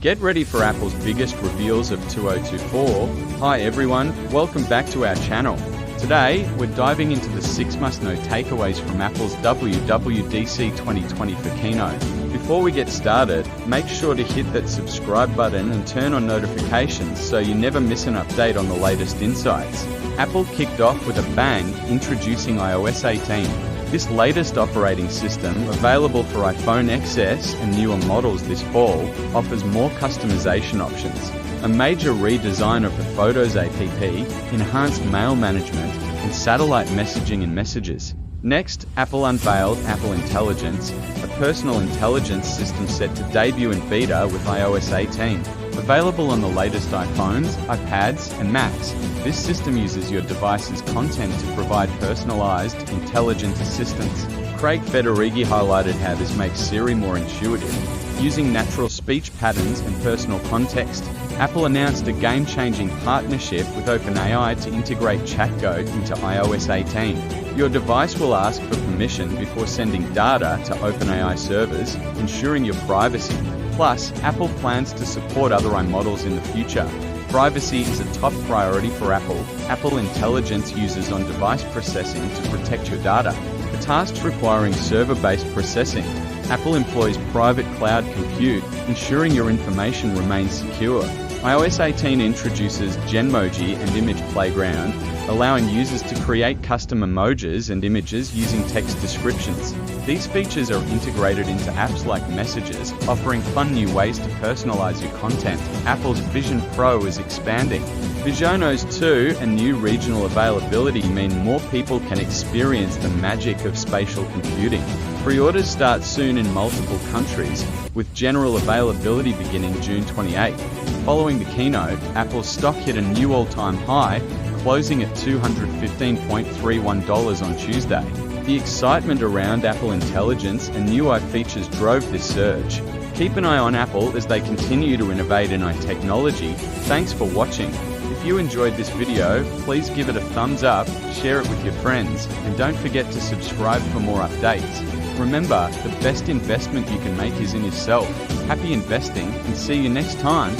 Get ready for Apple's biggest reveals of 2024. Hi everyone, welcome back to our channel. Today, we're diving into the 6 must-know takeaways from Apple's WWDC 2020 for keynote. Before we get started, make sure to hit that subscribe button and turn on notifications so you never miss an update on the latest insights. Apple kicked off with a bang, introducing iOS 18. This latest operating system, available for iPhone XS and newer models this fall, offers more customization options. A major redesign of the Photos app, enhanced mail management, and satellite messaging and messages. Next, Apple unveiled Apple Intelligence, a personal intelligence system set to debut in beta with iOS 18. Available on the latest iPhones, iPads, and Macs, this system uses your device's content to provide personalized, intelligent assistance. Craig Federighi highlighted how this makes Siri more intuitive. Using natural speech patterns and personal context, Apple announced a game-changing partnership with OpenAI to integrate ChatGo into iOS 18. Your device will ask for permission before sending data to OpenAI servers, ensuring your privacy. Plus, Apple plans to support other AI models in the future. Privacy is a top priority for Apple. Apple Intelligence uses on-device processing to protect your data. For tasks requiring server-based processing, Apple employs private cloud compute, ensuring your information remains secure. iOS 18 introduces Genmoji and Image Playground, allowing users to create custom emojis and images using text descriptions. These features are integrated into apps like Messages, offering fun new ways to personalize your content. Apple's Vision Pro is expanding. Visionos 2 and new regional availability mean more people can experience the magic of spatial computing. Pre-orders start soon in multiple countries, with general availability beginning June 28. Following the keynote, Apple's stock hit a new all-time high, closing at $215.31 on Tuesday. The excitement around Apple Intelligence and new AI features drove this surge. Keep an eye on Apple as they continue to innovate in AI technology. Thanks for watching. If you enjoyed this video, please give it a thumbs up, share it with your friends, and don't forget to subscribe for more updates. Remember, the best investment you can make is in yourself. Happy investing, and see you next time.